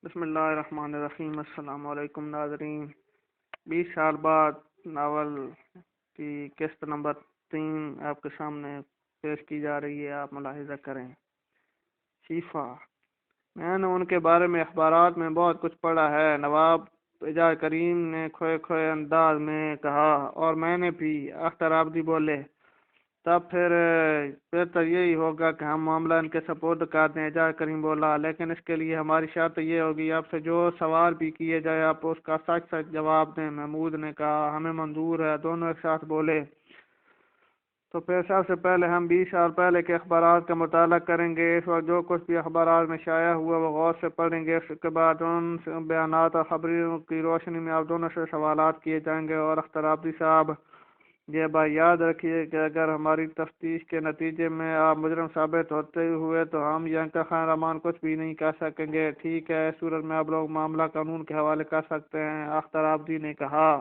بسم اللہ الرحمن الرحیم۔ السلام علیکم ناظرین۔ 20 سال بعد ناول کی قسط نمبر 3 آپ کے سامنے پیش کی جا رہی ہے، آپ ملاحظہ کریں۔ شیفا، میں نے ان کے بارے میں اخبارات میں بہت کچھ پڑھا ہے، نواب اعجاز کریم نے کھوئے کھوئے انداز میں کہا، اور میں نے بھی۔ اختر آبادی بولے، تب پھر بہتر یہی ہوگا کہ ہم معاملہ ان کے سپرد کر دیں۔ اعجاز کریم بولا، لیکن اس کے لیے ہماری شرط یہ ہوگی، آپ سے جو سوال بھی کیے جائے آپ اس کا سچ سچ جواب دیں۔ محمود نے کہا، ہمیں منظور ہے۔ دونوں ایک ساتھ بولے، تو پھر سب سے پہلے ہم 20 سال پہلے کے اخبارات کا مطالعہ کریں گے۔ اس وقت جو کچھ بھی اخبارات میں شائع ہوا وہ غور سے پڑھیں گے۔ اس کے بعد ان بیانات اور خبروں کی روشنی میں آپ دونوں سے سوالات کیے جائیں گے۔ اور اختر آبادی صاحب، یہ بات یاد رکھیے کہ اگر ہماری تفتیش کے نتیجے میں آپ مجرم ثابت ہوتے ہوئے تو ہم یہاں کا خان رحمان کچھ بھی نہیں کر سکیں گے۔ ٹھیک ہے، اس صورت میں آپ لوگ معاملہ قانون کے حوالے کر سکتے ہیں، اختر آبادی نے کہا۔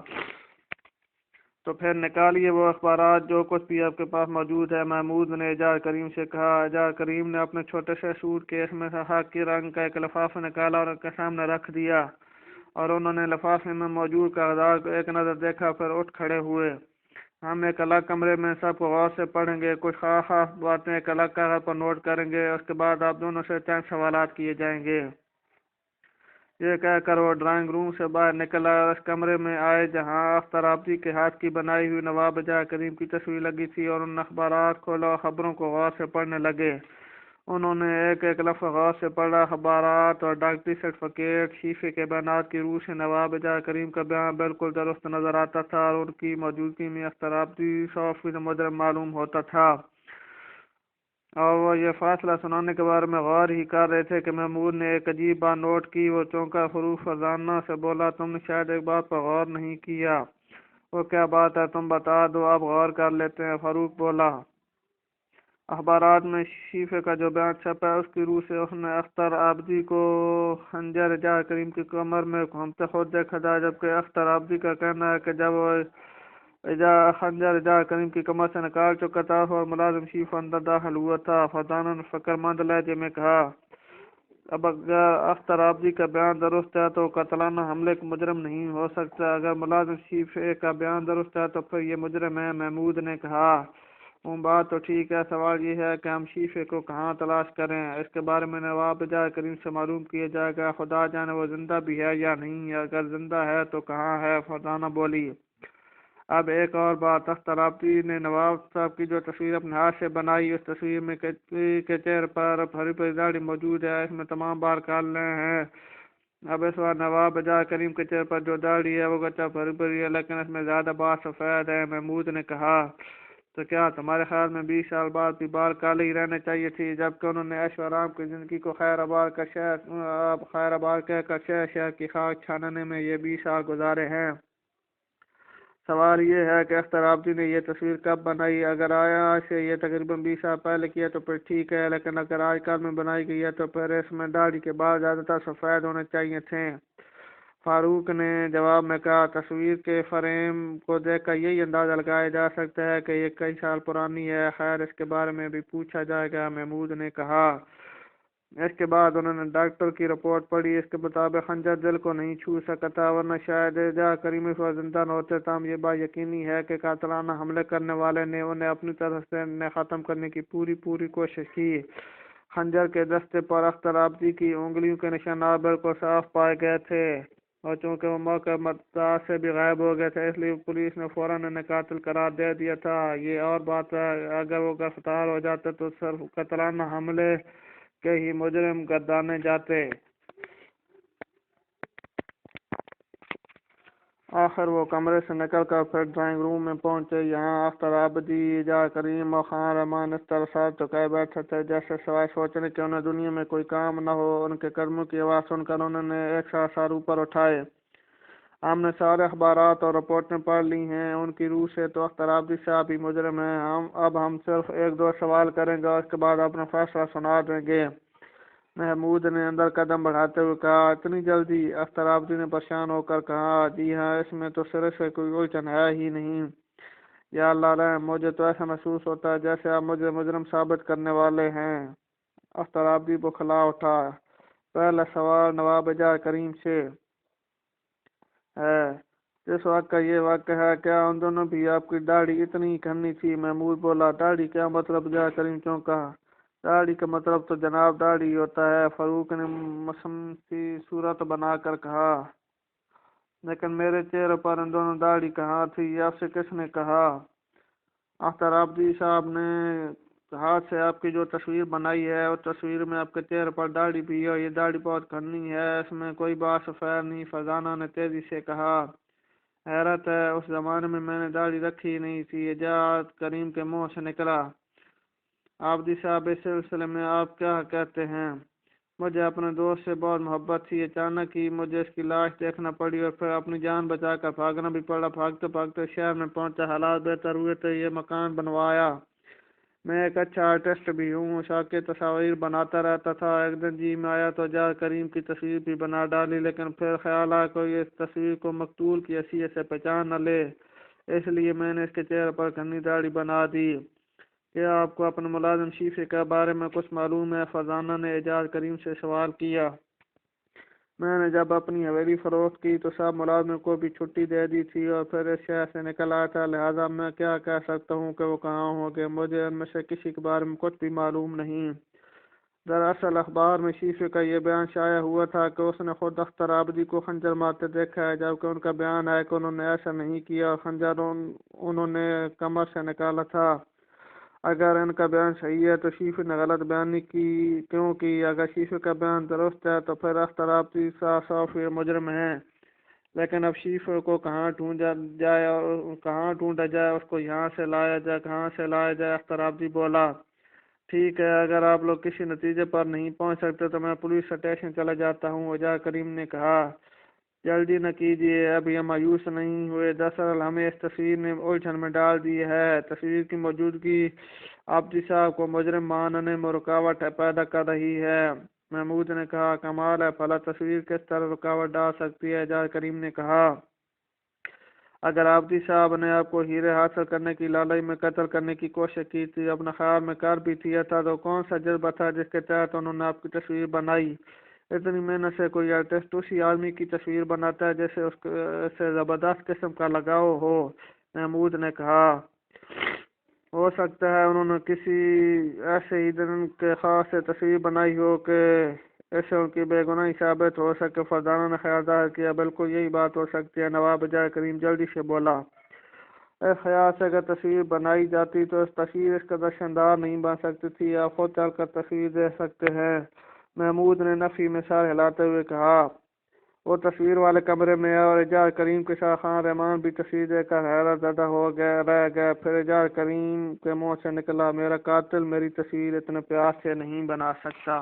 تو پھر نکالیے وہ اخبارات جو کچھ بھی آپ کے پاس موجود ہے، محمود نے اعجاز کریم سے کہا۔ اعجاز کریم نے اپنے چھوٹے سے سوٹ کیس میں سے خاکی رنگ کا ایک لفافہ نکالا اور ان کے سامنے رکھ دیا، اور انہوں نے لفافے میں موجود کاغذات کو ایک نظر دیکھا، پھر اٹھ کھڑے ہوئے۔ ہم ایک الگ کمرے میں سب کو غور سے پڑھیں گے، کچھ خاص باتیں ایک الگ کاغذ پر نوٹ کریں گے، اس کے بعد آپ دونوں سے چند سوالات کیے جائیں گے۔ یہ کہہ کر وہ ڈرائنگ روم سے باہر نکلا اور اس کمرے میں آئے جہاں اختر آبادی کے ہاتھ کی بنائی ہوئی نواب اعجاز کریم کی تصویر لگی تھی، اور ان اخبارات کھولا اور خبروں کو غور سے پڑھنے لگے۔ انہوں نے ایک ایک لفظ غور سے پڑھا۔ اخبارات اور ڈاکٹری سرٹیفکیٹ، شیفے کے بیانات کی روح سے نواب اعجاز کریم کا بیان بالکل درست نظر آتا تھا، اور ان کی موجودگی میں اختر آبادی 100% مجرم معلوم ہوتا تھا۔ اور وہ یہ فیصلہ سنانے کے بارے میں غور ہی کر رہے تھے کہ محمود نے ایک عجیب بات نوٹ کی۔ وہ چونکا، فروخ فرزانہ سے بولا، تم نے شاید ایک بات پر غور نہیں کیا۔ وہ کیا بات ہے؟ تم بتا دو، اب غور کر لیتے ہیں۔ فاروق بولا، اخبارات میں شیفے کا جو بیان چھپا ہے اس کی روح سے اس نے اختر آبادی کو خنجر اعجاز کریم کی کمر میں گھومتے خود دیکھا تھا، جبکہ اختر آبادی کا کہنا ہے کہ جب وہ خنجر اعجاز کریم کی کمر سے نکال چکا تھا اور ملازم شیف اندر داخل ہوا تھا۔ فردانہ نے فکر مند لہجے میں کہا، اب اگر اختر آبادی کا بیان درست ہے تو قاتلانہ حملے کا مجرم نہیں ہو سکتا۔ اگر ملازم شیفے کا بیان درست ہے تو پھر یہ مجرم ہے۔ محمود نے کہا، بات تو ٹھیک ہے، سوال یہ ہے کہ ہم شیفے کو کہاں تلاش کریں۔ اس کے بارے میں نواب اعجاز کریم سے معلوم کیا جائے گا، خدا جانے وہ زندہ بھی ہے یا نہیں، اگر زندہ ہے تو کہاں ہے۔ فردانہ بولی، اب ایک اور بات، اختر آبادی نے نواب صاحب کی جو تصویر اپنے ہاتھ سے بنائی، اس تصویر میں کے چہرے پر بھری بھری داڑھی موجود ہے، اس میں تمام بال کالے ہیں۔ اب اس بار نواب اعجاز کریم کے چہرے پر جو داڑھی ہے وہ گچا بھری بھری ہے، لیکن اس میں زیادہ بال سفید ہے۔ محمود نے کہا، تو کیا تمہارے خیال میں 20 سال بعد بھی بال کالے ہی رہنے چاہیے تھی، جبکہ انہوں نے عیش و آرام کی زندگی کو خیر آباد کہہ کر شہر شہر کی خاک چھاننے میں یہ 20 سال گزارے ہیں؟ سوال یہ ہے کہ اختر آبادی نے یہ تصویر کب بنائی؟ اگر آج سے یہ تقریباً 20 سال پہلے کی ہے تو پھر ٹھیک ہے، لیکن اگر آج کل میں بنائی گئی ہے تو پھر اس میں داڑھی کے بال زیادہ تر سفید ہونے چاہیے تھے۔ فاروق نے جواب میں کہا، تصویر کے فریم کو دیکھ کر یہی اندازہ لگایا جا سکتا ہے کہ یہ کئی سال پرانی ہے، خیر اس کے بارے میں بھی پوچھا جائے گا۔ محمود نے کہا۔ اس کے بعد انہوں نے ڈاکٹر کی رپورٹ پڑھی، اس کے مطابق خنجر دل کو نہیں چھو سکا تھا، ورنہ شاید اعجاز کریم اس وقت زندہ نہ ہوتے۔ تاہم یہ بات یقینی ہے کہ قاتلانہ حملے کرنے والے نے انہیں اپنی طرف سے انہیں ختم کرنے کی پوری کوشش کی۔ خنجر کے دستے پر اختر آبادی کی انگلیوں کے نشانات بالکل صاف پائے گئے تھے، اور چونکہ وہ موقع مداح سے بھی غائب ہو گئے تھے، اس لیے پولیس نے فوراً انہیں قاتل قرار دے دیا تھا۔ یہ اور بات ہے، اگر وہ گرفتار ہو جاتے تو صرف قاتلانہ حملے کے ہی مجرم گردانے جاتے۔ آخر وہ کمرے سے نکل کر پھر ڈرائنگ روم میں پہنچے۔ یہاں اختر آبادی، اعجاز کریم اور خان رحمان اس طرح ساتھ ٹکائے بیٹھے تھے جیسے سوائے سوچنے کہ انہیں دنیا میں کوئی کام نہ ہو۔ ان کے قدموں کی آواز سن کر انہوں نے ایک ساتھ سر اوپر اٹھائے۔ ہم نے سارے اخبارات اور رپورٹیں پڑھ لی ہیں، ان کی روح سے تو اختر آبادی صاحب ہی مجرم ہیں۔ اب ہم صرف ایک دو سوال کریں گے اور اس کے بعد اپنا فیصلہ سنا دیں گے۔ محمود نے اندر قدم بڑھاتے ہوئے کہا، اتنی جلدی؟ اختر آبادی نے پریشان ہو کر کہا، جی ہاں، اس میں تو سرے سے کوئی الجھن ہے ہی نہیں۔ یا اللہ رحم، مجھے تو ایسا محسوس ہوتا ہے جیسے آپ مجھے مجرم ثابت کرنے والے ہیں۔ اختر آبادی بکھلا اٹھا، پہلا سوال نواب اعجاز کریم سے ہے۔ اس وقت کا یہ وقت ہے، کیا ان دونوں بھی آپ کی داڑھی اتنی کرنی تھی؟ محمود بولا، داڑھی کیا مطلب؟ اعجاز کریم کیوں کہا؟ داڑھی کا مطلب تو جناب داڑھی ہوتا ہے۔ فاروق نے مسمسی صورت بنا کر کہا، لیکن میرے چہرے پر ان دونوں داڑھی کہاں تھی؟ یہ آپ سے کس نے کہا؟ اختر آبادی صاحب نے ہاتھ سے آپ کی جو تصویر بنائی ہے، اس تصویر میں آپ کے چہرے پر داڑھی بھی ہے، اور یہ داڑھی بہت گھنی ہے، اس میں کوئی بات فیر نہیں۔ فرزانہ نے تیزی سے کہا، حیرت ہے، اس زمانے میں نے داڑھی رکھی ہی نہیں تھی۔ اعجاز کریم کے منہ سے نکلا، آبادی صاحب اس سلسلے میں آپ کیا کہتے ہیں؟ مجھے اپنے دوست سے بہت محبت تھی، اچانک ہی مجھے اس کی لاش دیکھنا پڑی اور پھر اپنی جان بچا کر بھاگنا بھی پڑا۔ بھاگتے بھاگتے شہر میں پہنچا، حالات بہتر ہوئے تو یہ مکان بنوایا۔ میں ایک اچھا آرٹسٹ بھی ہوں، شوقِ تصاویر بناتا رہتا تھا۔ ایک دن جی میں آیا تو اعجاز کریم کی تصویر بھی بنا ڈالی، لیکن پھر خیال آیا کوئی اس تصویر کو مقتول کی حیثیت سے پہچان نہ لے، اس لیے میں نے اس کے چہرے پر گھنی داڑھی بنا دی۔ کیا آپ کو اپنے ملازم شیفے کے بارے میں کچھ معلوم ہے؟ فرزانہ نے اعجاز کریم سے سوال کیا۔ میں نے جب اپنی حویلی فروخت کی تو سب ملازموں کو بھی چھٹی دے دی تھی اور پھر اس شہر سے نکل آیا تھا، لہذا میں کیا کہہ سکتا ہوں کہ وہ کہاں ہوں گے؟ مجھے ان میں سے کسی کے بارے میں کچھ بھی معلوم نہیں۔ دراصل اخبار میں شیفے کا یہ بیان شائع ہوا تھا کہ اس نے خود اختر آبادی کو خنجر مارتے دیکھا ہے، جبکہ ان کا بیان ہے کہ انہوں نے ایسا نہیں کیا، خنجر انہوں نے کمر سے نکالا تھا۔ اگر ان کا بیان صحیح ہے تو شیفے نے غلط بیانی کیوں کی؟ اگر شیفے کا بیان درست ہے تو پھر اختر آبادی صاف مجرم ہیں، لیکن اب شیفے کو کہاں ڈھونڈا جائے؟ اس کو یہاں سے لایا جائے، کہاں سے لایا جائے؟ اختر آبادی بولا، ٹھیک ہے، اگر آپ لوگ کسی نتیجے پر نہیں پہنچ سکتے تو میں پولیس اسٹیشن چلا جاتا ہوں۔ اعجاز کریم نے کہا، جلدی نہ کیجیے، ابھی ہم مایوس نہیں ہوئے، دراصل ہمیں اس تصویر نے الجھن میں ڈال دی ہے۔ تصویر کی موجودگی آبادی صاحب کو مجرم ماننے میں رکاوٹ پیدا کر رہی ہے۔ محمود نے کہا، کمال ہے، بھلا تصویر کس طرح رکاوٹ ڈال سکتی ہے؟ اعجاز کریم نے کہا، اگر آبادی صاحب نے آپ کو ہیرے حاصل کرنے کی لالچ میں قتل کرنے کی کوشش کی تھی، اپنے خیال میں کر بھی دیا تھا، تو کون سا جذبہ تھا جس کے تحت انہوں نے آپ کی تصویر بنائی؟ اتنی محنت سے کوئی آرٹسٹ اسی آدمی کی تصویر بناتا ہے جیسے اس سے زبردست قسم کا لگاؤ ہو۔ محمود نے کہا، ہو سکتا ہے انہوں نے کسی ایسے ہی دن کے خاص سے تصویر بنائی ہو کہ اس سے ان کی بے گناہی ثابت ہو سکے۔ فرزانہ نے خیال ظاہر کیا، بالکل یہی بات ہو سکتی ہے۔ نواب اعجاز کریم جلدی سے بولا، اس خیال سے اگر تصویر بنائی جاتی تو اس تصویر اس قدر شاندار نہیں بن سکتی تھی، آپ خود چل کر تصویر دیکھ سکتے ہیں۔ محمود نے نفی میں سر ہلاتے ہوئے کہا، وہ تصویر والے کمرے میں ہے، اور اعجاز کریم کے ساتھ خان رحمان بھی تصویر دیکھ کر حیرت زدہ رہ گئے۔ پھر اعجاز کریم کے منہ سے نکلا، میرا قاتل میری تصویر اتنے پیار سے نہیں بنا سکتا۔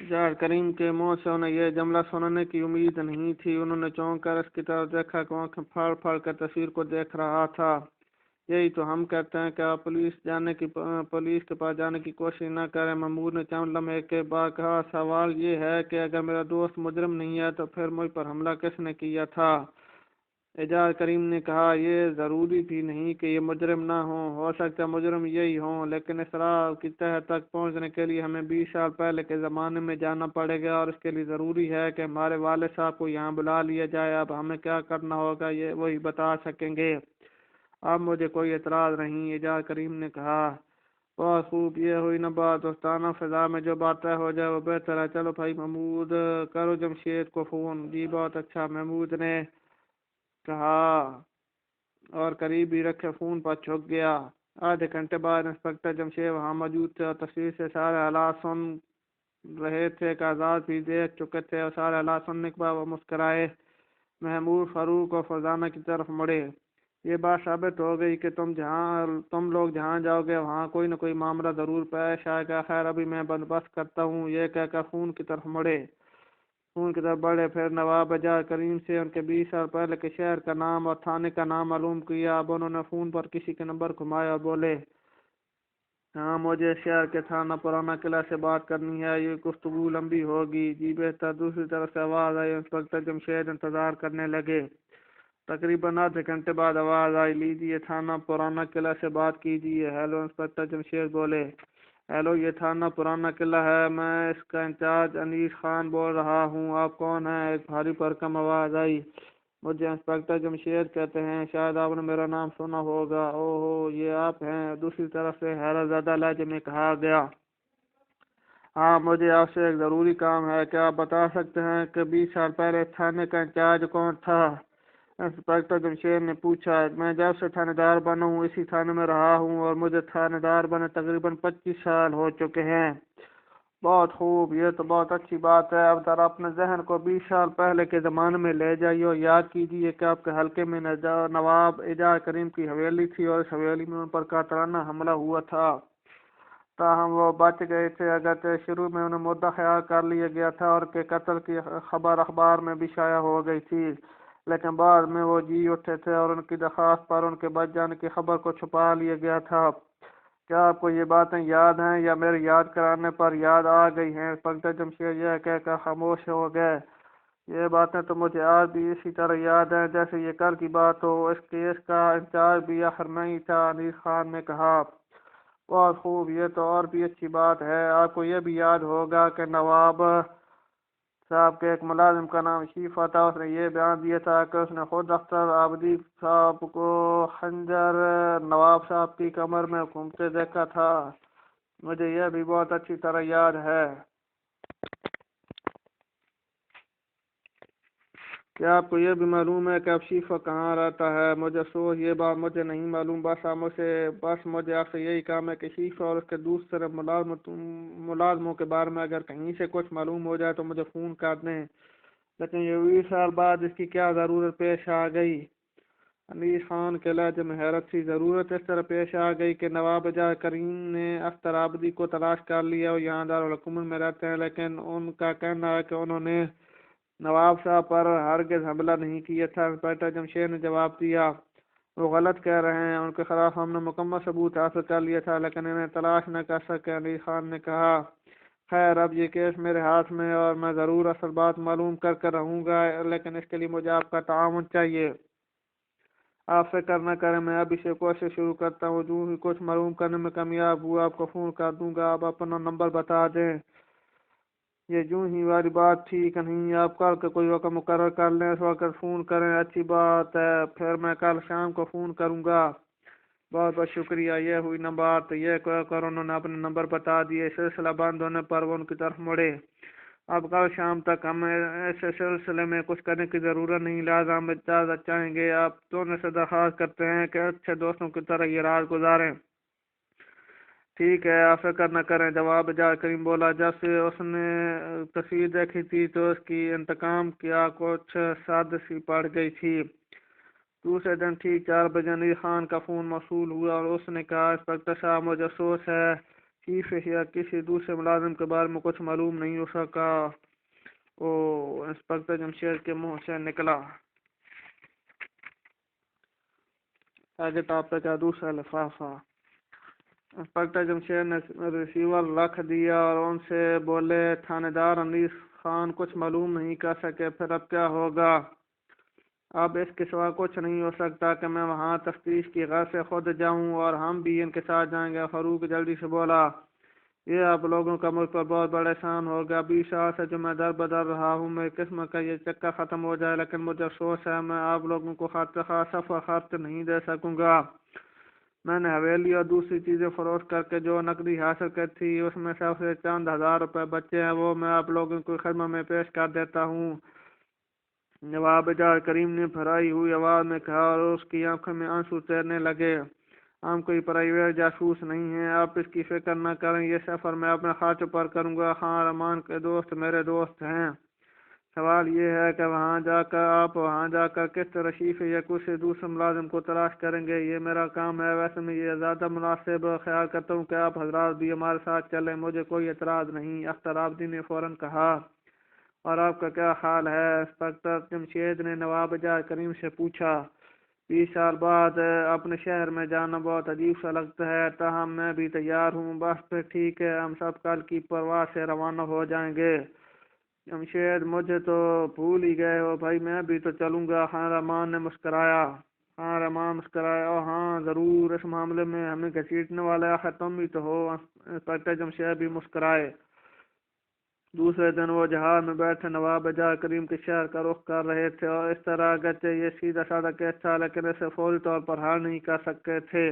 اعجاز کریم کے منہ سے انہیں یہ جملہ سننے کی امید نہیں تھی۔ انہوں نے چونک کر اس کی طرف دیکھا کہ وہ آنکھیں پھاڑ پھاڑ کر تصویر کو دیکھ رہا تھا۔ یہی تو ہم کہتے ہیں کہ آپ پولیس کے پاس جانے کی کوشش نہ کریں۔ محمود نے چند لمحے کے بعد کہا، سوال یہ ہے کہ اگر میرا دوست مجرم نہیں ہے تو پھر مجھ پر حملہ کس نے کیا تھا؟ اعجاز کریم نے کہا، یہ ضروری بھی نہیں کہ یہ مجرم نہ ہو سکتا ہے مجرم یہی ہوں، لیکن اس راز کی تہہ تک پہنچنے کے لیے ہمیں 20 سال پہلے کے زمانے میں جانا پڑے گا، اور اس کے لیے ضروری ہے کہ ہمارے والد صاحب کو یہاں بلا لیا جائے۔ اب ہمیں کیا کرنا ہوگا یہ وہی بتا سکیں گے۔ اب مجھے کوئی اعتراض نہیں، اعجاز کریم نے کہا، بہت خوب، یہ ہوئی نا بات، دوستانہ فضا میں جو بات طے ہو جائے وہ بہتر ہے۔ چلو بھائی محمود، کرو جمشید کو فون۔ جی بہت اچھا، محمود نے کہا اور قریب ہی رکھے فون پر جھک گیا۔ آدھے گھنٹے بعد انسپکٹر جمشید وہاں موجود تھے اور تصویر سے سارے حالات سن رہے تھے کہ آزاد بھی دیکھ چکے تھے، اور سارے حالات سننے کے بعد وہ مسکرائے۔ محمود فاروق اور فرزانہ کی طرف مڑے، یہ بات ثابت ہو گئی کہ تم لوگ جہاں جاؤ گے وہاں کوئی نہ کوئی معاملہ ضرور پیش آئے گا، خیر ابھی میں بندوبست کرتا ہوں۔ یہ کہہ کر فون کی طرف بڑھے، پھر نواب اعجاز کریم سے ان کے 20 سال پہلے کے شہر کا نام اور تھانے کا نام معلوم کیا۔ اب انہوں نے فون پر کسی کے نمبر گھمایا اور بولے، ہاں مجھے شہر کے تھانہ پرانا قلعہ سے بات کرنی ہے، یہ گفتگو لمبی ہوگی۔ جی بہتر۔ دوسری طرف سے آواز آئی، انسپکٹر جمشید انتظار کرنے لگے۔ تقریباً آدھے گھنٹے بعد آواز آئی، لیجیے تھانہ پرانا قلعہ سے بات کیجیے۔ ہیلو، انسپکٹر جمشید بولے۔ ہیلو، یہ تھانہ پرانا قلعہ ہے، میں اس کا انچارج انیس خان بول رہا ہوں، آپ کون ہیں؟ ایک بھاری بھرکم آواز آئی۔ مجھے انسپکٹر جمشید کہتے ہیں، شاید آپ نے میرا نام سنا ہوگا۔ اوہ، یہ آپ ہیں؟ دوسری طرف سے حیرت زدہ لہجے میں کہا گیا۔ ہاں، مجھے آپ سے ایک ضروری کام ہے، کیا آپ بتا سکتے ہیں کہ 20 سال پہلے تھانے کا انچارج کون تھا؟ انسپکٹر جمشید نے پوچھا۔ میں جب سے تھانے دار بنا ہوں اسی تھانے میں رہا ہوں، اور مجھے تھانے دار بنے تقریباً 25 سال ہو چکے ہیں۔ بہت خوب، یہ تو بہت اچھی بات ہے۔ اب ذرا اپنے ذہن کو 20 سال پہلے کے زمانے میں لے جائیے اور یاد کیجیے کہ آپ کے حلقے میں نواب اعجاز کریم کی حویلی تھی، اور اس حویلی میں ان پر قاتلانہ حملہ ہوا تھا۔ تاہم وہ بچ گئے تھے، اگرچہ شروع میں انہیں مردہ خیال کر لیا گیا تھا اور کے قتل کی خبر اخبار میں بھی شائع ہو گئی تھی، لیکن بعد میں وہ جی اٹھے تھے اور ان کی درخواست پر ان کے بچ جانے کی خبر کو چھپا لیا گیا تھا۔ کیا آپ کو یہ باتیں یاد ہیں یا میرے یاد کرانے پر یاد آ گئی ہیں؟ انسپکٹر جمشید یہ کہہ کر خاموش ہو گئے۔ یہ باتیں تو مجھے آج بھی اسی طرح یاد ہیں جیسے یہ کل کی بات ہو، اس کیس کا انچارج بھی آخر میں ہی تھا، انیس خان نے کہا۔ بہت خوب، یہ تو اور بھی اچھی بات ہے۔ آپ کو یہ بھی یاد ہوگا کہ نواب صاحب کے ایک ملازم کا نام شیفا تھا، اس نے یہ بیان دیا تھا کہ اس نے خود اختر آبادی صاحب کو خنجر نواب صاحب کی کمر میں گھومتے دیکھا تھا۔ مجھے یہ بھی بہت اچھی طرح یاد ہے۔ کیا آپ کو یہ بھی معلوم ہے کہ اب شیفا کہاں رہتا ہے؟ مجھے افسوس، یہ بات مجھے نہیں معلوم۔ بس مجھے آپ سے یہی کام ہے کہ شیفا اور اس کے دوسرے ملازموں کے بارے میں اگر کہیں سے کچھ معلوم ہو جائے تو مجھے فون کر دیں۔ لیکن یہ 20 سال بعد اس کی کیا ضرورت پیش آ گئی؟ انیس خان کے لہجے میں حیرت تھی۔ ضرورت اس طرح پیش آ گئی کہ نواب اعجاز کریم نے اختر آبادی کو تلاش کر لیا، اور یہاں دارالحکومت میں رہتے ہیں، لیکن ان کا کہنا ہے کہ انہوں نے نواب صاحب پر ہرگز حملہ نہیں کیا تھا۔ انسپکٹر جمشید نے جواب دیا، وہ غلط کہہ رہے ہیں، ان کے خلاف ہم نے مکمل ثبوت حاصل کر لیا تھا لیکن انہیں تلاش نہ کر سکے۔ انیس خان نے کہا، خیر، اب یہ کیس میرے ہاتھ میں ہے اور میں ضرور اصل بات معلوم کر کر رہوں گا، لیکن اس کے لیے مجھے آپ کا تعاون چاہیے۔ آپ فکر نہ کریں، میں ابھی سے کوشش شروع کرتا ہوں، جو ہی کچھ معلوم کرنے میں کامیاب ہوا آپ کو فون کر دوں گا۔ آپ اپنا نمبر بتا دیں۔ یہ جو ہی والی بات ٹھیک نہیں، آپ کل کا کوئی وقت مقرر کر لیں، اس وقت فون کریں۔ اچھی بات ہے، پھر میں کل شام کو فون کروں گا۔ بہت بہت شکریہ۔ یہ ہوئی نہ بات۔ یہ کہہ کر انہوں نے اپنے نمبر بتا دیے۔ سلسلہ بند ہونے پر وہ ان کی طرف مڑے۔ اب کل شام تک ہمیں ایسے سلسلے میں کچھ کرنے کی ضرورت نہیں، لہٰذا ہم اجازت چاہیں گے۔ آپ دونوں سے درخواست کرتے ہیں کہ اچھے دوستوں کی طرح یہ رات گزاریں۔ ٹھیک ہے، آپ فکر نہ کریں، جواب اعجاز کریم بولا۔ جب سے اس نے تصویر دیکھی تھی تو اس کی انتقام کیا کچھ سازش سی پڑ گئی تھی۔ دوسرے دن ٹھیک 4 بجے انیس خان کا فون موصول ہوا اور اس نے کہا، انسپکٹر صاحب، مجھے افسوس ہے، چیف یا کسی دوسرے ملازم کے بارے میں کچھ معلوم نہیں ہو سکا۔ انسپکٹر جمشید کے منہ سے نکلا۔ کتاب کا دوسرا لفافہ۔ انسپکٹر جمشید نے ریسیور رکھ دیا اور ان سے بولے، تھانے دار انیس خان کچھ معلوم نہیں کر سکے، پھر اب کیا ہوگا؟ اب اس کے سوا کچھ نہیں ہو سکتا کہ میں وہاں تفتیش کی غرض سے خود جاؤں اور ہم بھی ان کے ساتھ جائیں گے۔ فاروق جلدی سے بولا، یہ آپ لوگوں کا مجھ پر بہت بڑا احسان ہوگا۔ 20 سال سے جو میں در بدر رہا ہوں، میری قسمت کا یہ چکر ختم ہو جائے، لیکن مجھے افسوس ہے، میں آپ لوگوں کو سفر خرچ نہیں دے سکوں گا۔ میں نے حویلی اور دوسری چیزیں فروخت کر کے جو نقدی حاصل کی تھی، اس میں سے چند ہزار روپے بچے ہیں، وہ میں آپ لوگوں کی خدمت میں پیش کر دیتا ہوں۔ نواب اعجاز کریم نے بھرائی ہوئی آواز میں کہا اور اس کی آنکھوں میں آنسو تیرنے لگے، ہم کوئی پرائیویٹ جاسوس نہیں ہیں، آپ اس کی فکر نہ کریں، یہ سفر میں اپنے خرچ پر کروں گا۔ خان رحمان کے دوست میرے دوست ہیں۔ سوال یہ ہے کہ آپ وہاں جا کر کس طرح شیفے یا کسی دوسرے ملازم کو تلاش کریں گے؟ یہ میرا کام ہے۔ ویسے میں یہ زیادہ مناسب خیال کرتا ہوں کہ آپ حضرات بھی ہمارے ساتھ چلیں، مجھے کوئی اعتراض نہیں۔ اختر آبادی نے فوراً کہا، اور آپ کا کیا خیال ہے؟ انسپکٹر جمشید نے نواب اعجاز کریم سے پوچھا۔ 20 سال بعد اپنے شہر میں جانا بہت عجیب سا لگتا ہے، تاہم میں بھی تیار ہوں۔ بس پھر ٹھیک ہے، ہم سب کل کی پرواز سے روانہ ہو جائیں گے۔ جمشید مجھے تو بھول ہی گئے ہو بھائی، میں بھی تو چلوں گا۔ خان رحمان نے مسکرایا۔ خان رحمان مسکرایا، او ہاں ضرور، اس معاملے میں ہمیں گھسیٹنے والے آخر تم بھی تو ہو۔ انسپکٹر جمشید بھی مسکرائے۔ دوسرے دن وہ جہاز میں بیٹھے نواب جہاں کریم کے شہر کا رخ کر رہے تھے، اور اس طرح اگرچہ یہ سیدھا سادہ کیس تھا لیکن اسے فوری طور پر حل نہیں کر سکتے تھے۔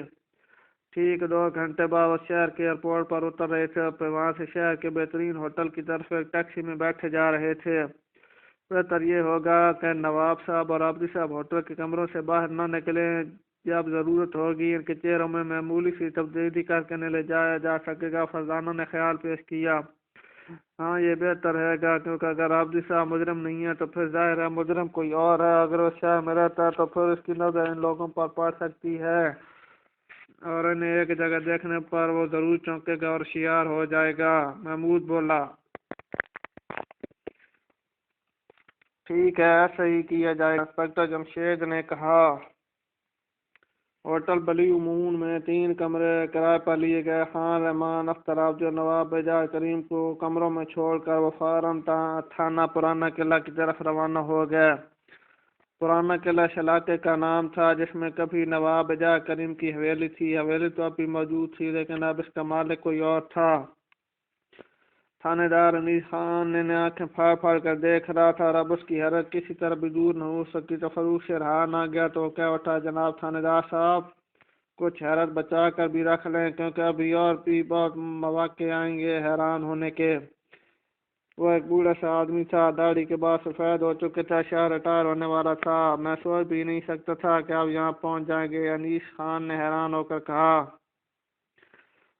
ٹھیک 2 گھنٹے بعد وہ شہر کے ایئرپورٹ پر اتر رہے تھے اور پھر وہاں سے شہر کے بہترین ہوٹل کی طرف ایک ٹیکسی میں بیٹھے جا رہے تھے۔ بہتر یہ ہوگا کہ نواب صاحب اور آبدی صاحب ہوٹل کے کمروں سے باہر نہ نکلیں، جب ضرورت ہوگی ان کے چہروں میں معمولی سی تبدیلی کر کے نہ لے جایا جا سکے گا۔ فرزانہ نے خیال پیش کیا، ہاں یہ بہتر رہے گا، کیونکہ اگر آبدی صاحب مجرم نہیں ہے تو پھر ظاہر ہے مجرم کوئی اور ہے۔ اگر وہ شہر میں رہتا ہے تو پھر اس کی نظر ان لوگوں پر پڑ سکتی ہے اور انہیں ایک جگہ دیکھنے پر وہ ضرور چونکے گا اور شیار ہو جائے گا۔ محمود بولا، ٹھیک ہے ایسا ہی کیا جائے گا۔ انسپکٹر جمشید نے کہا۔ ہوٹل بلیو مون میں 3 کمرے کرائے پر لیے گئے۔ خان رحمان، اختر آبادی اور نواب بجائے کریم کو کمروں میں چھوڑ کر وہ فوراً تھانہ پرانا قلعہ کی طرف روانہ ہو گئے۔ پرانا قلعہ اس علاقے کا نام تھا جس میں کبھی نواب بجائے کریم کی حویلی تھی۔ حویلی تو اب بھی موجود تھی لیکن اب اس کا مالک کوئی اور تھا۔ تھانے دار انیس خان نے آنکھیں پھاڑ پھاڑ کر دیکھ رہا تھا اور اب اس کی حرکت کسی طرح بھی دور نہ ہو سکی تو فروخ سے رہا نہ گیا تو وہ کہہ اٹھا، جناب تھانے دار صاحب، کچھ حیرت بچا کر بھی رکھ لیں کیونکہ ابھی اور بھی بہت مواقع آئیں گے حیران ہونے کے۔ وہ ایک بوڑھا سا آدمی تھا، داڑھی کے بال سفید ہو چکے تھے، شاید ریٹائر ہونے والا تھا۔ میں سوچ بھی نہیں سکتا تھا کہ آپ یہاں پہنچ جائیں گے، انیس خان نے حیران ہو کر کہا۔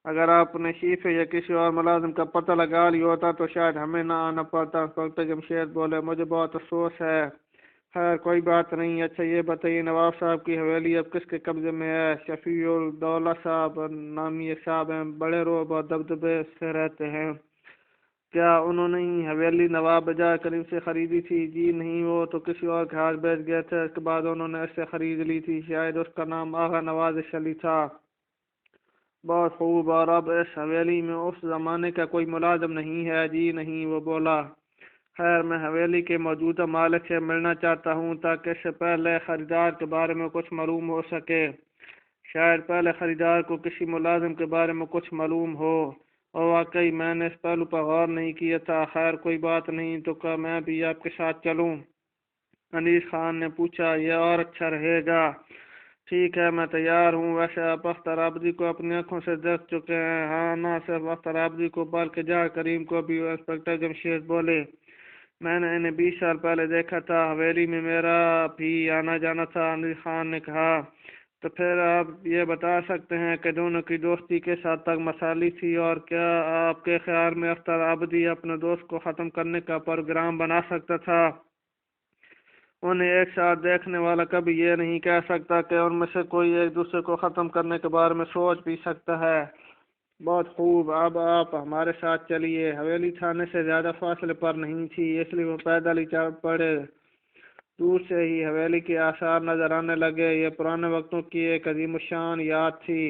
اگر آپ نے شیفے یا کسی اور ملازم کا پتہ لگا لیا ہوتا تو شاید ہمیں نہ آنا پڑتا۔ انسپکٹر جمشید بولے، مجھے بہت افسوس ہے۔ خیر کوئی بات نہیں۔ اچھا یہ بتائیے نواب صاحب کی حویلی اب کس کے قبضے میں ہے؟ شفیع الدولہ صاحب نامی ایک صاحب ہیں، بڑے روب اور دبدبے سے رہتے ہیں۔ کیا انہوں نے ہی حویلی نواب بجائے کریم سے خریدی تھی؟ جی نہیں، وہ تو کسی اور کے ہاتھ بیچ گئے تھے، اس کے بعد انہوں نے اس سے خرید لی تھی۔ شاید اس کا نام آغا نوازش علی تھا۔ بہت خوب، اور اب اس حویلی میں اس زمانے کا کوئی ملازم نہیں ہے؟ جی نہیں، وہ بولا۔ خیر میں حویلی کے موجودہ مالک سے ملنا چاہتا ہوں تاکہ اس سے پہلے خریدار کے بارے میں کچھ معلوم ہو سکے۔ شاید پہلے خریدار کو کسی ملازم کے بارے میں کچھ معلوم ہو، اور واقعی میں نے اس پہلو پر غور نہیں کیا تھا۔ خیر کوئی بات نہیں، تو کیا میں بھی آپ کے ساتھ چلوں؟ انیس خان نے پوچھا، یہ اور اچھا رہے گا۔ ٹھیک ہے میں تیار ہوں۔ ویسے آپ اختر آبادی کو اپنی آنکھوں سے دیکھ چکے ہیں؟ ہاں، نہ صرف اختر آبادی کو بلکہ جہاں کریم کو بھی۔ انسپکٹر جمشید بولے، میں نے انہیں 20 سال پہلے دیکھا تھا، حویلی میں میرا بھی آنا جانا تھا۔ انیس خان نے کہا، تو پھر آپ یہ بتا سکتے ہیں کہ دونوں کی دوستی کس حد تک مثالی تھی، اور کیا آپ کے خیال میں اختر آبادی اپنے دوست کو ختم کرنے کا پروگرام بنا سکتا تھا؟ انہیں ایک ساتھ دیکھنے والا کبھی یہ نہیں کہہ سکتا کہ ان میں سے کوئی ایک دوسرے کو ختم کرنے کے بارے میں سوچ بھی سکتا ہے۔ بہت خوب، اب آپ ہمارے ساتھ چلیے۔ حویلی تھانے سے زیادہ فاصلے پر نہیں تھی، اس لیے وہ پیدل ہی چل پڑے۔ دور سے ہی حویلی کے آثار نظر آنے لگے۔ یہ پرانے وقتوں کی ایک عظیم الشان یاد تھی۔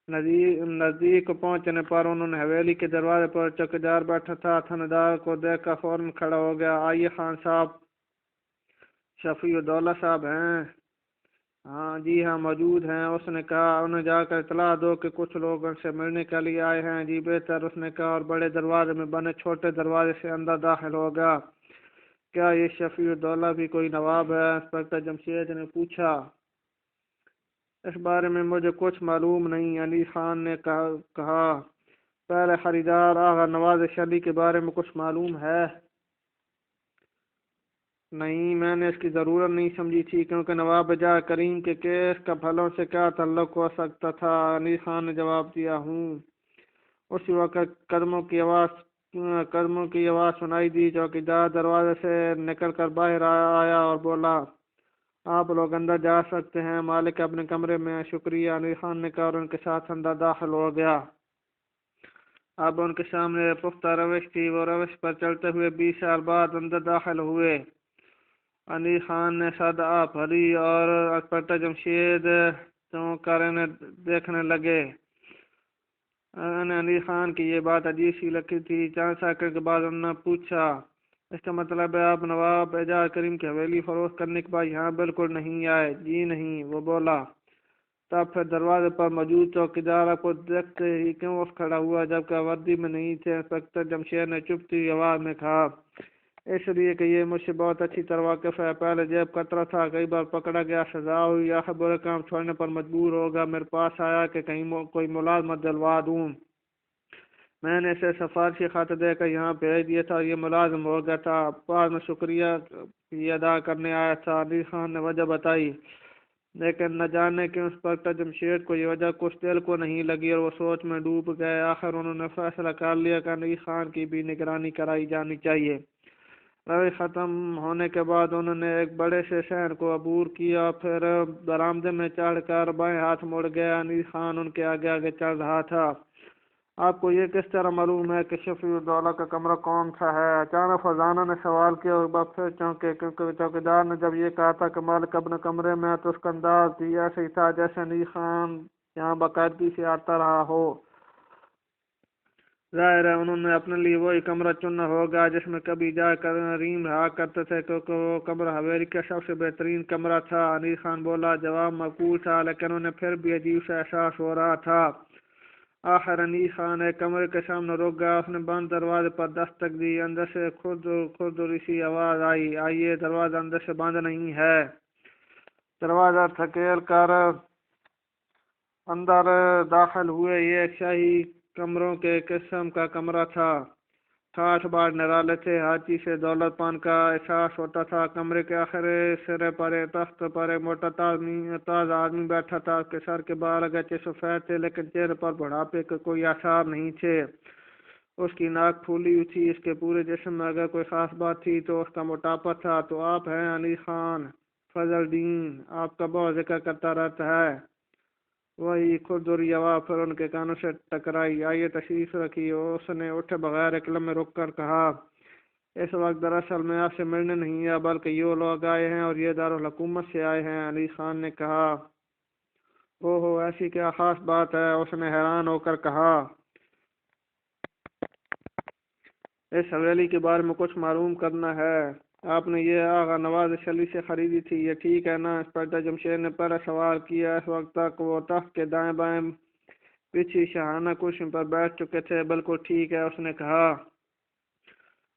نزدیک پہنچنے پر انہوں نے حویلی کے دروازے پر چوکیدار بیٹھا تھا تھانے دار کو دیکھ کر فوراً کھڑا ہو گیا۔ آئیے خان صاحب، شفیع الدولہ صاحب ہیں؟ ہاں جی ہاں موجود ہیں۔ اس نے کہا، انہیں جا کر اطلاع دو کہ کچھ لوگ ان سے ملنے کے لیے آئے ہیں۔ جی بہتر، اس نے کہا، اور بڑے دروازے میں بنے چھوٹے دروازے سے اندر داخل ہوگا۔ کیا یہ شفیع الدولہ بھی کوئی نواب ہے؟ انسپکٹر جمشید نے پوچھا۔ اس بارے میں مجھے کچھ معلوم نہیں، انیس خان نے کہا۔ پہلے خریدار آغا نوازش علی کے بارے میں کچھ معلوم ہے؟ نہیں، میں نے اس کی ضرورت نہیں سمجھی تھی کیونکہ نواب بجائے کریم کے کیس کا پھلوں سے کیا تعلق ہو سکتا تھا؟ انیس خان نے جواب دیا، ہوں۔ اسی وقت قدموں کی آواز سنائی دی۔ چوکیدار دروازے سے نکل کر باہر آیا اور بولا، آپ لوگ اندر جا سکتے ہیں، مالک اپنے کمرے میں ہیں۔ شکریہ، انیس خان نے کہا اور ان کے ساتھ اندر داخل ہو گیا۔ اب ان کے سامنے پختہ روش تھی، وہ روش پر چلتے ہوئے 20 سال بعد اندر داخل ہوئے۔ انیس خان نے صدا بھری اور انسپکٹر جمشید چونک کر انہیں دیکھنے لگے۔ انیس خان کی یہ بات عجیب سی لگی تھی۔ چند سیکنڈ کے بعد انہوں نے پوچھا، اس کا مطلب ہے آپ نواب اعجاز کریم کی حویلی فروخت کرنے کے بعد یہاں بالکل نہیں آئے؟ جی نہیں، وہ بولا۔ تب پھر دروازے پر موجود چوکیدار کو دیکھتے ہی کیوں اٹھ کھڑا ہوا جبکہ وردی میں نہیں تھے؟ انسپکٹر جمشید نے چپتی آواز میں کہا، اس لیے کہ یہ مجھ سے بہت اچھی طرح واقف ہے، پہلے جیب کترا تھا، کئی بار پکڑا گیا، سزا ہوئی، آخر برے کام چھوڑنے پر مجبور ہوگا، میرے پاس آیا کہ کہیں کوئی ملازمت دلوا دوں۔ میں نے اسے سفارشی خط دے کر یہاں بھیج دیا تھا اور یہ ملازم ہو گیا تھا۔ بعد میں شکریہ کی ادا کرنے آیا تھا۔ علی خان نے وجہ بتائی، لیکن نہ جانے کیوں انسپکٹر جمشید کو یہ وجہ کچھ دل کو نہیں لگی اور وہ سوچ میں ڈوب گئے۔ آخر انہوں نے فیصلہ کر لیا کہ علی خان کی بھی نگرانی کرائی جانی چاہیے۔ روی ختم ہونے کے بعد انہوں نے ایک بڑے سے صحن کو عبور کیا، پھر برآمدے میں چڑھ کر بائیں ہاتھ مڑ گیا۔ علی خان ان کے آگے آگے چل رہا تھا۔ آپ کو یہ کس طرح معلوم ہے کہ شفیع الدولہ کا کمرہ کون سا ہے؟ اچانک فرزانہ نے سوال کیا اور بعد پھر چونکے، کیونکہ چوکیدار نے جب یہ کہا تھا کہ مالک اپنے کمرے میں ہے تو اس کا انداز بھی ایسے ہی تھا جیسے علی خان یہاں باقاعدگی سے آتا رہا ہو۔ ظاہر ہے انہوں نے اپنے لیے وہی کمرہ چننا ہوگا جس میں کبھی جا کر ریم رہا کرتے تھے، کیونکہ وہ کمرہ حویلی کا سب سے بہترین کمرہ تھا۔ علی خان بولا، جواب معقول تھا لیکن انہیں پھر بھی عجیب سا احساس ہو رہا تھا۔ آخر علی خان ایک کمرے کے سامنے رک گیا، اس نے بند دروازے پر دستک دی، اندر سے کھردری سی آواز آئی، آئیے۔ دروازہ اندر سے بند نہیں ہے۔ دروازہ دھکیل کر اندر داخل ہوئے۔ یہ ایک شاہی کمروں کے قسم کا کمرہ تھا، ٹھاٹھ باٹھ نرالے تھے، ہر چیز سے دولت پان کا احساس ہوتا تھا۔ کمرے کے آخری سرے پر ایک تخت پر ایک موٹا تازہ آدمی بیٹھا تھا۔ اس کے سر کے بال اگرچہ سفید تھے لیکن چہرے پر بڑھاپے کے کوئی آثار نہیں تھے۔ اس کی ناک پھولی ہوئی تھی۔ اس کے پورے جسم میں اگر کوئی خاص بات تھی تو اس کا موٹاپا تھا۔ تو آپ ہیں علی خان فضل الدین، آپ کا بہت ذکر کرتا رہتا ہے۔ وہی کھردری آواز پھر ان کے کانوں سے ٹکرائی، آئیے تشریف رکھیے۔ اس نے اٹھے بغیر ایک لمحے رک کر کہا، اس وقت دراصل میں آپ سے ملنے نہیں آیا بلکہ یہ لوگ آئے ہیں اور یہ دارالحکومت سے آئے ہیں۔ علی خان نے کہا، اوہو، ایسی کیا خاص بات ہے؟ اس نے حیران ہو کر کہا، اس حویلی کے بارے میں کچھ معلوم کرنا ہے۔ آپ نے یہ آغا نواز شلی سے خریدی تھی، یہ ٹھیک ہے نا؟ انسپکٹر جمشید نے پہلا سوال کیا۔ اس وقت تک وہ تخت کے دائیں بائیں پیچھے شاہانہ کرسی پر بیٹھ چکے تھے۔ بالکل ٹھیک ہے، اس نے کہا۔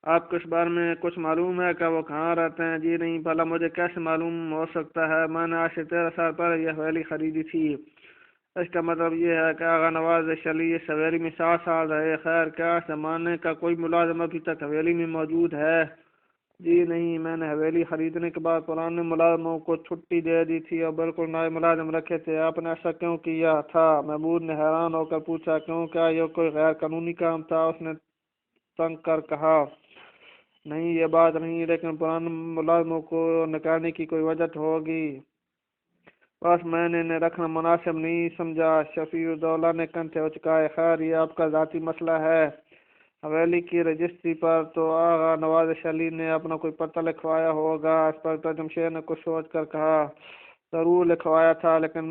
آپ کو اس بارے میں کچھ معلوم ہے کہ وہ کہاں رہتے ہیں؟ جی نہیں، بھلا مجھے کیسے معلوم ہو سکتا ہے؟ میں نے آج سے 13 سال پہلے یہ حویلی خریدی تھی۔ اس کا مطلب یہ ہے کہ آغا نواز شلی اس حویلی میں 7 سال رہے۔ خیر، کیا زمانے کا کوئی ملازم ابھی تک حویلی میں موجود ہے؟ جی نہیں، میں نے حویلی خریدنے کے بعد پرانے ملازموں کو چھٹی دے دی تھی اور بالکل نئے ملازم رکھے تھے۔ آپ نے ایسا کیوں کیا تھا؟ محمود نے حیران ہو کر پوچھا۔ کیوں؟ کیا یہ کوئی غیر قانونی کام تھا؟ اس نے تنگ کر کہا، نہیں، یہ بات نہیں، لیکن پرانے ملازموں کو نکالنے کی کوئی وجہ تو ہوگی۔ بس میں نے انہیں رکھنا مناسب نہیں سمجھا۔ شفیع الدولہ نے کندھے اچکائے، خیر یہ آپ کا ذاتی مسئلہ ہے۔ حویلی کی رجسٹری پر تو آغا نواز شلی نے اپنا کوئی پتہ لکھوایا ہوگا۔ انسپکٹر جمشید نے کچھ سوچ کر کہا، ضرور لکھوایا تھا، لیکن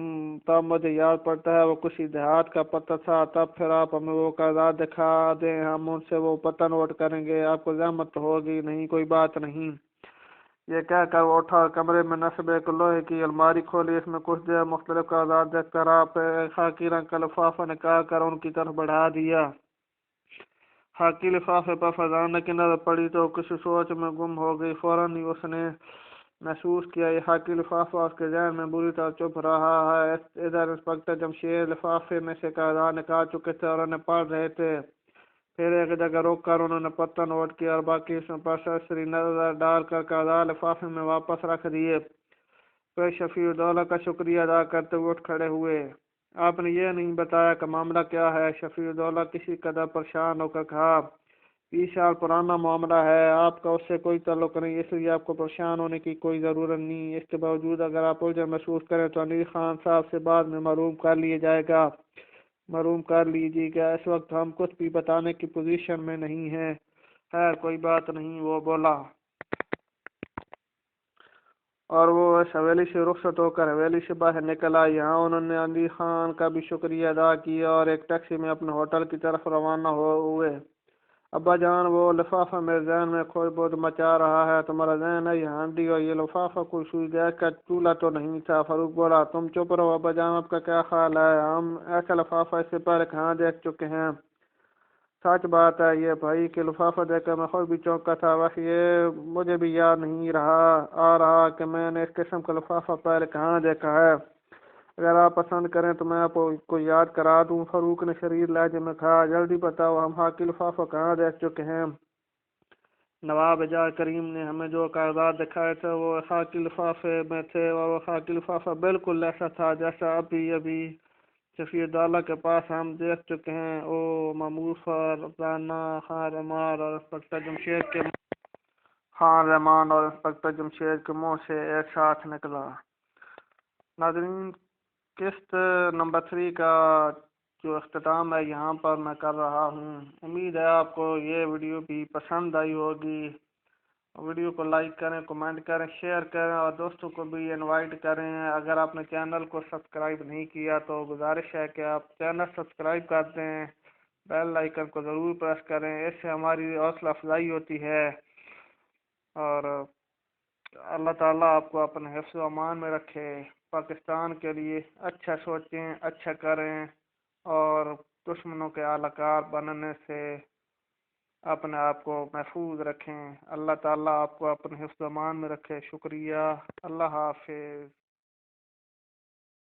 تب مجھے یاد پڑتا ہے وہ کسی دیہات کا پتہ تھا۔ تب پھر آپ ہمیں وہ کاغذات دکھا دیں، ہم ان سے وہ پتہ نوٹ کریں گے۔ آپ کو زحمت تو ہوگی نہیں؟ کوئی بات نہیں۔ یہ کہہ کر وہ اٹھا اور کمرے میں نصب ایک لوہے کی الماری کھولی۔ اس میں کچھ دیر مختلف کاغذات دیکھ کر آپ خاکی رنگ کا لفافہ نکال کر ان کی طرف بڑھا دیا۔ خاکی لفافے پر فرزانہ کی نظر پڑی تو کسی سوچ میں گم ہو گئی۔ فوراً ہی اس نے محسوس کیا یہ خاکی لفافہ اس کے ذہن میں بری طرح چبھ رہا ہے۔ ادھر انسپکٹر جمشید لفافے میں سے کاغذات نکال چکے تھے اور انہیں پڑھ رہے تھے۔ پھر ایک جگہ روک کر انہوں نے پتہ نوٹ کیا اور باقی اس پر سرسری نظر ڈال کر کاغذات لفافے میں واپس رکھ دیے۔ پھر شفیع الدولہ کا شکریہ ادا کرتے ہوئے اٹھ کھڑے ہوئے۔ آپ نے یہ نہیں بتایا کہ معاملہ کیا ہے؟ شفیع الدولہ کسی قدر پریشان ہو کر کہا، 20 سال پرانا معاملہ ہے، آپ کا اس سے کوئی تعلق نہیں، اس لیے آپ کو پریشان ہونے کی کوئی ضرورت نہیں۔ اس کے باوجود اگر آپ الجھن محسوس کریں تو علی خان صاحب سے بعد میں معلوم کر لیا جائے گا۔ معلوم کر لیجیے گا، اس وقت ہم کچھ بھی بتانے کی پوزیشن میں نہیں ہیں۔ خیر کوئی بات نہیں، وہ بولا۔ اور وہ اس حویلی سے رخصت ہو کر حویلی سے باہر نکل آئے۔ یہاں انہوں نے علی خان کا بھی شکریہ ادا کیا اور ایک ٹیکسی میں اپنے ہوٹل کی طرف روانہ ہوئے۔ ابا جان وہ لفافہ میرے ذہن میں کوئی بہت مچا رہا ہے، تمہارا ذہن ہے یہ ہانڈی اور یہ لفافہ کوئی سوئی گیس کا چولہا تو نہیں تھا؟ فاروق بولا تم چپ رہو ابا جان، آپ کا کیا خیال ہے؟ ہم ایسا لفافہ اس سے پہلے کہاں دیکھ چکے ہیں؟ سچ بات ہے یہ بھائی کہ لفافہ دیکھ کر میں خود بھی چونکا تھا، ویسے یہ مجھے بھی یاد نہیں آ رہا کہ میں نے اس قسم کا لفافہ پہلے کہاں دیکھا ہے۔ اگر آپ پسند کریں تو میں آپ کو یاد کرا دوں۔ فاروق نے شریر لہجے میں کہا جلدی بتاؤ، ہم خاکی لفافہ کہاں دیکھ چکے ہیں؟ نواب اعجاز کریم نے ہمیں جو کاغذات دکھائے تھے وہ خاکی لفافے میں تھے، اور وہ خاکی لفافہ بالکل ایسا تھا جیسا ابھی سفیر دولہ کے پاس ہم دیکھ چکے ہیں۔ او مامور رانا خان رحمان اور انسپکٹر جمشید کے منہ سے ایک ساتھ نکلا۔ ناظرین، قسط نمبر 3 کا جو اختتام ہے یہاں پر میں کر رہا ہوں۔ امید ہے آپ کو یہ ویڈیو بھی پسند آئی ہوگی۔ ویڈیو کو لائک کریں، کمنٹ کریں، شیئر کریں اور دوستوں کو بھی انوائٹ کریں۔ اگر آپ نے چینل کو سبسکرائب نہیں کیا تو گزارش ہے کہ آپ چینل سبسکرائب کر دیں، بیل آئیکن کو ضرور پریس کریں، اس سے ہماری حوصلہ افزائی ہوتی ہے۔ اور اللہ تعالیٰ آپ کو اپنے حفظ و امان میں رکھے۔ پاکستان کے لیے اچھا سوچیں، اچھا کریں اور دشمنوں کے اعلی کار بننے سے اپنے آپ کو محفوظ رکھیں۔ اللہ تعالیٰ آپ کو اپنے حفظ و امان میں رکھے۔ شکریہ، اللہ حافظ۔